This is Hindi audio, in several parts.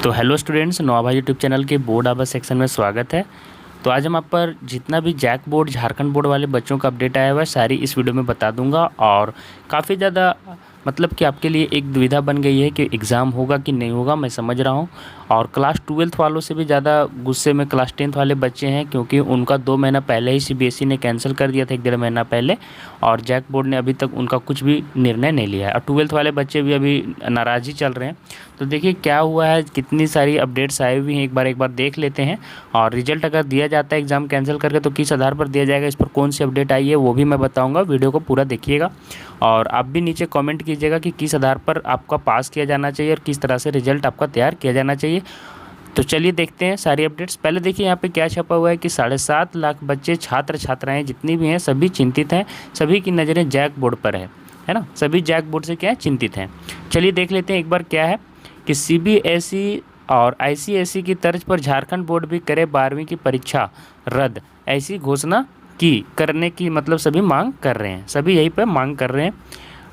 तो हेलो स्टूडेंट्स, नवाभा यूट्यूब चैनल के बोर्ड आवर सेक्शन में स्वागत है। तो आज हम आप पर जितना भी जैक बोर्ड झारखंड बोर्ड वाले बच्चों का अपडेट आया हुआ है सारी इस वीडियो में बता दूंगा। और काफ़ी ज़्यादा मतलब कि आपके लिए एक दुविधा बन गई है कि एग्ज़ाम होगा कि नहीं होगा, मैं समझ रहा हूं। और क्लास 12th वालों से भी ज़्यादा गुस्से में क्लास 10th वाले बच्चे हैं, क्योंकि उनका 2 महीना पहले ही सीबीएसई ने कैंसिल कर दिया था, 1 डेढ़ महीना पहले। और जैक बोर्ड ने अभी तक उनका कुछ भी निर्णय नहीं लिया है, और 12th वाले बच्चे भी अभी नाराज़ ही चल रहे हैं। तो देखिए क्या हुआ है, कितनी सारी अपडेट्स आई हुई हैं, एक बार देख लेते हैं। और रिजल्ट अगर दिया जाता है एग्ज़ाम कैंसिल करके तो किस आधार पर दिया जाएगा, इस पर कौन सी अपडेट आई है वो भी मैं बताऊंगा। वीडियो को पूरा देखिएगा और आप भी नीचे कमेंट कीजिएगा कि किस आधार पर आपका पास किया जाना चाहिए और किस तरह से रिजल्ट आपका तैयार किया जाना चाहिए। तो चलिए देखते हैं सारी अपडेट्स। पहले देखिए यहाँ पे क्या छपा हुआ है कि 7.5 लाख बच्चे, छात्र छात्राएँ जितनी भी हैं सभी चिंतित हैं, सभी की नज़रें जैक बोर्ड पर है ना। सभी जैक बोर्ड से क्या है, चिंतित हैं। चलिए देख लेते हैं एक बार क्या है कि सीबीएसई और आईसीएसई की तर्ज पर झारखंड बोर्ड भी करे 12वीं की परीक्षा रद्द, ऐसी घोषणा करने की मतलब सभी मांग कर रहे हैं, सभी यहीं पे मांग कर रहे हैं।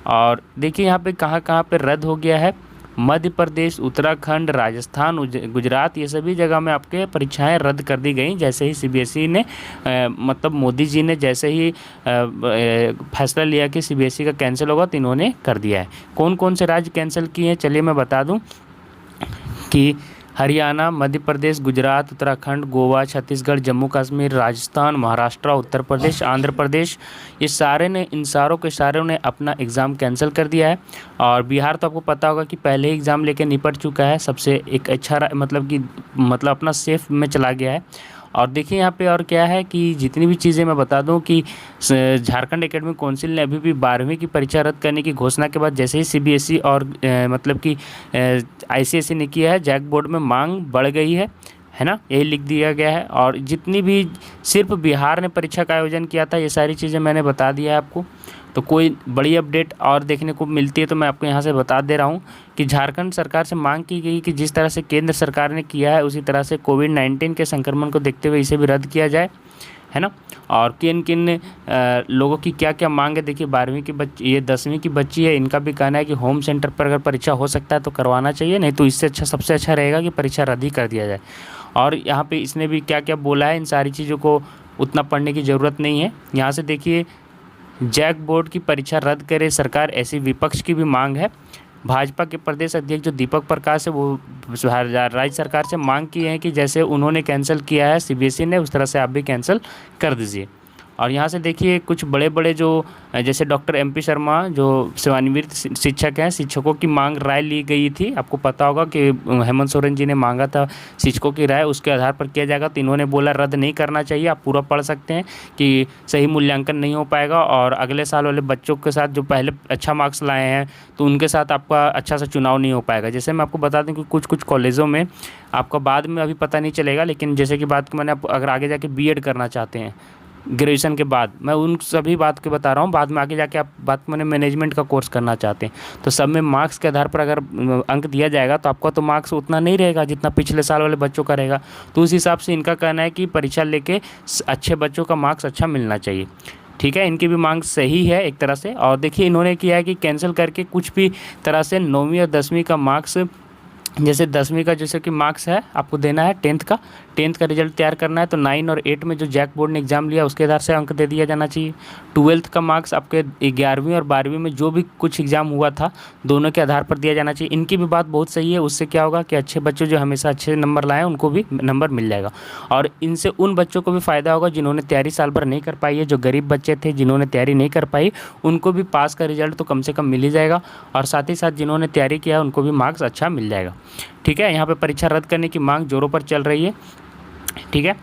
और देखिए यहाँ पे कहाँ कहाँ पे रद्द हो गया है। मध्य प्रदेश, उत्तराखंड, राजस्थान, गुजरात, ये सभी जगह में आपके परीक्षाएं रद्द कर दी गई जैसे ही सीबीएसई ने मतलब मोदी जी ने जैसे ही फैसला लिया कि सीबीएसई का कैंसिल होगा तो इन्होंने कर दिया है। कौन कौन से राज्य कैंसिल किए हैं चलिए मैं बता दूं कि हरियाणा, मध्य प्रदेश, गुजरात, उत्तराखंड, गोवा, छत्तीसगढ़, जम्मू कश्मीर, राजस्थान, महाराष्ट्र, उत्तर प्रदेश, आंध्र प्रदेश, ये सारे ने, इन सारों ने अपना एग्ज़ाम कैंसिल कर दिया है। और बिहार तो आपको पता होगा कि पहले ही एग्ज़ाम लेके निपट चुका है, सबसे एक अच्छा मतलब अपना सेफ में चला गया है। और देखिए यहाँ पे और क्या है कि जितनी भी चीज़ें मैं बता दूं कि झारखंड एकेडमिक काउंसिल ने अभी भी 12वीं की परीक्षा रद्द करने की घोषणा के बाद जैसे ही सीबीएसई और मतलब कि आईसीएसई ने किया है, जैक बोर्ड में मांग बढ़ गई है ना, यही लिख दिया गया है। और जितनी भी सिर्फ बिहार ने परीक्षा का आयोजन किया था, ये सारी चीज़ें मैंने बता दिया है आपको। तो कोई बड़ी अपडेट और देखने को मिलती है तो मैं आपको यहाँ से बता दे रहा हूँ कि झारखंड सरकार से मांग की गई कि जिस तरह से केंद्र सरकार ने किया है उसी तरह से कोविड-19 के संक्रमण को देखते हुए इसे भी रद्द किया जाए, है ना। और किन किन लोगों की क्या क्या मांग है, देखिए 12वीं की बच्ची, ये 10वीं की बच्ची है, इनका भी कहना है कि होम सेंटर पर अगर परीक्षा हो सकता है तो करवाना चाहिए, नहीं तो इससे अच्छा, सबसे अच्छा रहेगा कि परीक्षा रद्द ही कर दिया जाए। और यहाँ पे इसने भी क्या क्या बोला है, इन सारी चीज़ों को उतना पढ़ने की ज़रूरत नहीं है। यहाँ से देखिए, जैक बोर्ड की परीक्षा रद्द करे सरकार, ऐसी विपक्ष की भी मांग है। भाजपा के प्रदेश अध्यक्ष जो दीपक प्रकाश है वो राज्य सरकार से मांग की है कि जैसे उन्होंने कैंसिल किया है सीबीएसई ने, उस तरह से आप भी कैंसिल कर दीजिए। और यहाँ से देखिए कुछ बड़े बड़े जो जैसे डॉक्टर एमपी शर्मा जो सेवानिवृत्त शिक्षक हैं, शिक्षकों की मांग राय ली गई थी। आपको पता होगा कि हेमंत सोरेन जी ने मांगा था शिक्षकों की राय, उसके आधार पर किया जाएगा। तो इन्होंने बोला रद्द नहीं करना चाहिए, आप पूरा पढ़ सकते हैं कि सही मूल्यांकन नहीं हो पाएगा और अगले साल वाले बच्चों के साथ जो पहले अच्छा मार्क्स लाए हैं तो उनके साथ आपका अच्छा सा चुनाव नहीं हो पाएगा। जैसे मैं आपको बता दूं कि कुछ कुछ कॉलेजों में आपका बाद में अभी पता नहीं चलेगा, लेकिन जैसे कि बात मैंने अगर आगे जाके बीएड करना चाहते हैं ग्रेजुएशन के बाद, मैं उन सभी बात के बता रहा हूँ, बाद में आगे जाके आप बात मैंने मैनेजमेंट का कोर्स करना चाहते हैं तो सब में मार्क्स के आधार पर अगर अंक दिया जाएगा तो आपका तो मार्क्स उतना नहीं रहेगा जितना पिछले साल वाले बच्चों का रहेगा। तो उस हिसाब से इनका कहना है कि परीक्षा लेके अच्छे बच्चों का मार्क्स अच्छा मिलना चाहिए। ठीक है, इनकी भी मांग सही है एक तरह से। और देखिए इन्होंने किया है कि कैंसिल करके कुछ भी तरह से 9वीं और 10वीं का मार्क्स, जैसे 10वीं का जैसे कि मार्क्स है आपको देना है, 10th का रिजल्ट तैयार करना है तो 9 और 8 में जो जैक बोर्ड ने एग्ज़ाम लिया उसके आधार से अंक दे दिया जाना चाहिए। 12th का मार्क्स आपके 11वीं और 12वीं में जो भी कुछ एग्ज़ाम हुआ था दोनों के आधार पर दिया जाना चाहिए। इनकी भी बात बहुत सही है, उससे क्या होगा कि अच्छे बच्चों जो हमेशा अच्छे नंबर लाए उनको भी नंबर मिल जाएगा। और इनसे उन बच्चों को भी फ़ायदा होगा जिन्होंने तैयारी साल भर नहीं कर पाई है, जो गरीब बच्चे थे जिन्होंने तैयारी नहीं कर पाई उनको भी पास का रिजल्ट तो कम से कम मिल ही जाएगा, और साथ ही साथ जिन्होंने तैयारी किया उनको भी मार्क्स अच्छा मिल जाएगा। ठीक है, यहाँ पे परीक्षा रद्द करने की मांग जोरों पर चल रही है। ठीक है,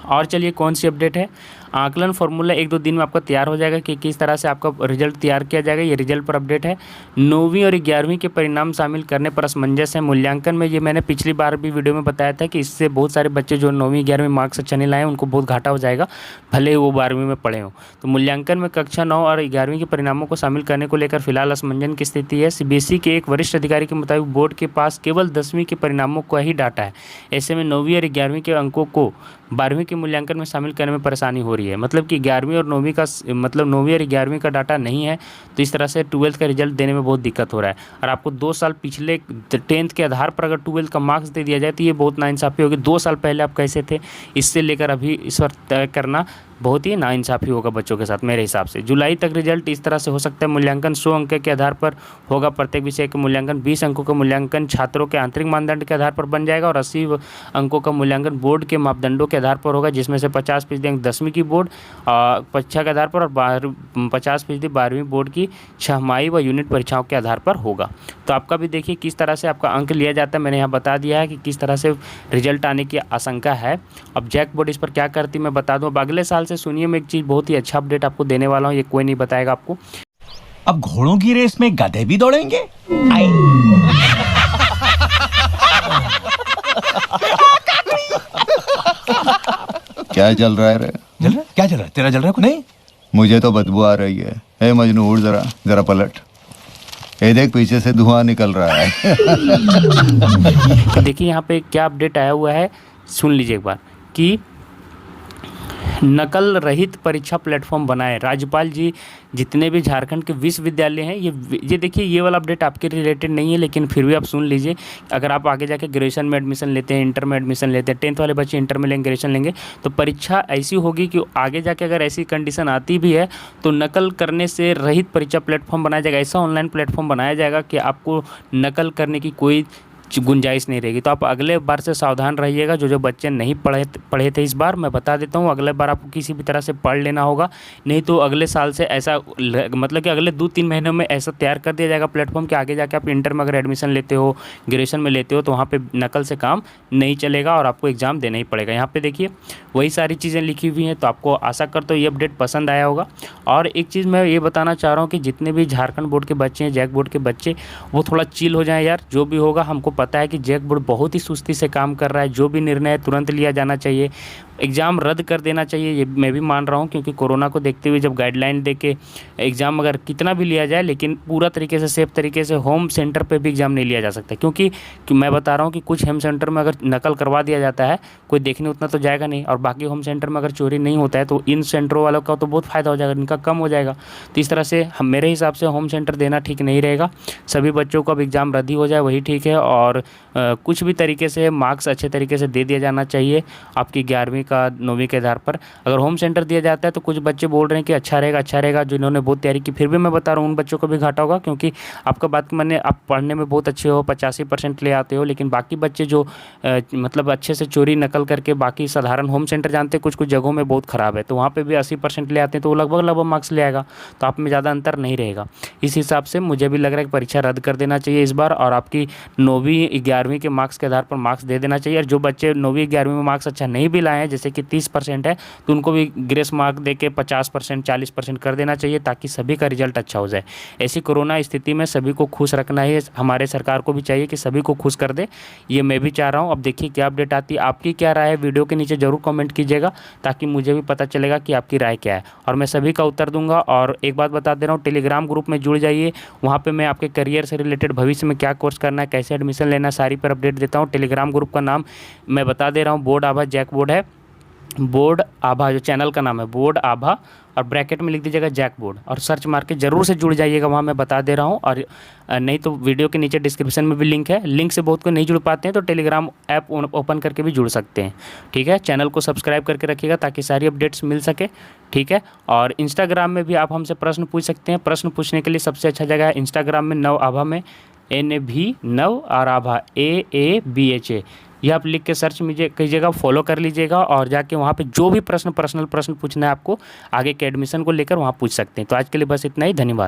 और चलिए कौन सी अपडेट है, आकलन फार्मूला 1-2 दिन में आपका तैयार हो जाएगा कि किस तरह से आपका रिजल्ट तैयार किया जाएगा, ये रिजल्ट पर अपडेट है। 9वीं और 11वीं के परिणाम शामिल करने पर असमंजस है मूल्यांकन में, ये मैंने पिछली बार भी वीडियो में बताया था कि इससे बहुत सारे बच्चे जो 9वीं 11वीं मार्क्स अच्छा नहीं लाए उनको बहुत घाटा हो जाएगा, भले ही वो 12वीं में पढ़े हों। तो मूल्यांकन में कक्षा 9 और 11वीं के परिणामों को शामिल करने को लेकर फिलहाल असमंजन की स्थिति है। सीबीएसई के एक वरिष्ठ अधिकारी के मुताबिक बोर्ड के पास केवल 10वीं के परिणामों का ही डाटा है, ऐसे में 9वीं और 11वीं के अंकों को 12वीं के मूल्यांकन में शामिल करने में परेशानी हो रही है। रही है, मतलब कि 11वीं और 9वीं का मतलब 9वीं और 11वीं का डाटा नहीं है, तो इस तरह से 12th का रिजल्ट देने में बहुत दिक्कत हो रहा है। और आपको 2 साल पिछले 10th के आधार पर अगर 12th का मार्क्स दे दिया जाए तो ये बहुत नाइंसाफ़ी होगी। 2 साल पहले आप कैसे थे, इससे लेकर अभी इस वक्त तय करना बहुत ही नाइंसाफ़ी होगा बच्चों के साथ मेरे हिसाब से। जुलाई तक रिजल्ट इस तरह से हो सकता है, मूल्यांकन 100 अंक के आधार पर होगा, प्रत्येक विषय के मूल्यांकन 20 अंकों का मूल्यांकन छात्रों के आंतरिक मानदंड के आधार पर बन जाएगा, और 80 अंकों का मूल्यांकन बोर्ड के मापदंडों के आधार पर होगा, जिसमें से 50% अंक 10वीं की बोर्ड परीक्षा के आधार पर और 50% 12वीं बोर्ड की छमाही व यूनिट परीक्षाओं के आधार पर होगा। तो आपका भी देखिए किस तरह से आपका अंक लिया जाता है, मैंने यहाँ बता दिया है कि किस तरह से रिजल्ट आने की आशंका है। अब जैक बोर्ड इस पर क्या करती मैं बता दूँ। अब अगले साल से सुनिए, मैं एक चीज़ बहुत ही अच्छा अपडेट आपको देने वाला हूँ, ये कोई नहीं बताएगा आपको। अब घोड़ों की रेस में गधे भी दौड़ेंगे। क्या चल रहा है रे? जल रहा है? क्या चल रहा है? तेरा जल रहा है? नहीं, मुझे तो बदबू आ रही है। हे मजनू उठ जरा, जरा पलट। ये देख पीछे से धुआं निकल रहा है। देखिए यहाँ पे क्या अपडेट आया हुआ है, सुन लीजिए एक बार, कि नकल रहित परीक्षा प्लेटफॉर्म बनाए। राज्यपाल जी जितने भी झारखंड के विश्वविद्यालय हैं, ये देखिए, ये वाला अपडेट आपके रिलेटेड नहीं है, लेकिन फिर भी आप सुन लीजिए। अगर आप आगे जाके ग्रेजुएशन में एडमिशन लेते हैं, इंटर में एडमिशन लेते हैं, 10th वाले बच्चे इंटर में लेंगे, ग्रेजुएशन लेंगे, तो परीक्षा ऐसी होगी कि आगे जाके अगर ऐसी कंडीशन आती भी है तो नकल करने से रहित परीक्षा प्लेटफॉर्म बनाया जाएगा। ऐसा ऑनलाइन प्लेटफॉर्म बनाया जाएगा कि आपको नकल करने की कोई गुंजाइश नहीं रहेगी। तो आप अगले बार से सावधान रहिएगा। जो बच्चे नहीं पढ़े थे इस बार, मैं बता देता हूँ, अगले बार आपको किसी भी तरह से पढ़ लेना होगा, नहीं तो अगले साल से ऐसा मतलब कि अगले 2-3 महीनों में ऐसा तैयार कर दिया जाएगा प्लेटफॉर्म कि आगे जाके आप इंटर में अगर एडमिशन लेते हो, ग्रेजुएशन में लेते हो, तो वहाँ पे नकल से काम नहीं चलेगा और आपको एग्ज़ाम देना ही पड़ेगा। यहाँ पे देखिए वही सारी चीज़ें लिखी हुई हैं। तो आपको आशा करता हूँ ये अपडेट पसंद आया होगा। और एक चीज़ मैं ये बताना चाह रहा हूँ कि जितने भी झारखंड बोर्ड के बच्चे हैं, जैक बोर्ड के बच्चे, वो थोड़ा चिल हो जाएं यार। जो भी होगा, हमको पता है कि जैक बोर्ड बहुत ही सुस्ती से काम कर रहा है, जो भी निर्णय है तुरंत लिया जाना चाहिए। एग्ज़ाम रद्द कर देना चाहिए, ये मैं भी मान रहा हूँ, क्योंकि कोरोना को देखते हुए जब गाइडलाइन दे के एग्ज़ाम अगर कितना भी लिया जाए, लेकिन पूरा तरीके से सेफ तरीके से होम सेंटर पे भी एग्ज़ाम नहीं लिया जा सकता। क्योंकि मैं बता रहा हूँ कि कुछ होम सेंटर में अगर नकल करवा दिया जाता है, कोई देखने उतना तो जाएगा नहीं, और बाकी होम सेंटर में अगर चोरी नहीं होता है तो इन सेंटरों वालों का तो बहुत फ़ायदा हो जाएगा, इनका कम हो जाएगा। तो इस तरह से मेरे हिसाब से होम सेंटर देना ठीक नहीं रहेगा। सभी बच्चों को अब एग्ज़ाम रद्द ही हो जाए वही ठीक है, और कुछ भी तरीके से मार्क्स अच्छे तरीके से दे दिया जाना चाहिए आपकी 11वीं का 9वीं के आधार पर। अगर होम सेंटर दिया जाता है तो कुछ बच्चे बोल रहे हैं कि अच्छा रहेगा, जिन्होंने बहुत तैयारी की। फिर भी मैं बता रहा हूँ उन बच्चों को भी घाटा होगा, क्योंकि आपका बात माने आप पढ़ने में बहुत अच्छे हो, 85% ले आते हो, लेकिन बाकी बच्चे जो मतलब अच्छे से चोरी नकल करके बाकी साधारण होम सेंटर जानते हैं कुछ कुछ जगहों में बहुत ख़राब है, तो वहाँ पर भी 80% ले आते हैं, तो वो लगभग मार्क्स ले आएगा, तो आप में ज़्यादा अंतर नहीं रहेगा। इस हिसाब से मुझे भी लग रहा है कि परीक्षा रद्द कर देना चाहिए इस बार, और आपकी 9वीं 11वीं के मार्क्स के आधार पर मार्क्स दे देना चाहिए। और जो बच्चे 9वीं 11वीं में मार्क्स अच्छा नहीं भी लाए हैं, जैसे कि 30% है, तो उनको भी ग्रेस मार्क दे के 50% 40% कर देना चाहिए, ताकि सभी का रिजल्ट अच्छा हो जाए। ऐसी कोरोना स्थिति में सभी को खुश रखना ही हमारे सरकार को भी चाहिए कि सभी को खुश कर दे, ये मैं भी चाह रहा हूँ। अब देखिए क्या अपडेट आती है, आपकी क्या राय है, वीडियो के नीचे ज़रूर कमेंट कीजिएगा, ताकि मुझे भी पता चलेगा कि आपकी राय क्या है, और मैं सभी का उत्तर दूंगा। और एक बात बता दे रहा हूँ, टेलीग्राम ग्रुप में जुड़ जाइए, वहाँ पे मैं आपके करियर से रिलेटेड भविष्य में क्या कोर्स करना है, कैसे एडमिशन लेना है, सारी पर अपडेट देता हूँ। टेलीग्राम ग्रुप का नाम मैं बता दे रहा हूँ, बोर्ड आभा जैक बोर्ड है। बोर्ड आभा जो चैनल का नाम है, बोर्ड आभा, और ब्रैकेट में लिख दीजिएगा जैक बोर्ड, और सर्च मार के ज़रूर से जुड़ जाइएगा, वहाँ मैं बता दे रहा हूँ। और नहीं तो वीडियो के नीचे डिस्क्रिप्शन में भी लिंक है, लिंक से बहुत को नहीं जुड़ पाते हैं तो टेलीग्राम ऐप ओपन करके भी जुड़ सकते हैं। ठीक है, चैनल को सब्सक्राइब करके रखिएगा ताकि सारी अपडेट्स मिल सके। ठीक है, और इंस्टाग्राम में भी आप हमसे प्रश्न पूछ सकते हैं। प्रश्न पूछने के लिए सबसे अच्छा जगह है इंस्टाग्राम में, नव आभा में, NV नव और आभा AABHA, यह आप लिख के सर्च कीजिएगा, फॉलो कर लीजिएगा, और जाके वहाँ पे जो भी पर्सनल प्रश्न पूछना है आपको आगे के एडमिशन को लेकर, वहाँ पूछ सकते हैं। तो आज के लिए बस इतना ही, धन्यवाद।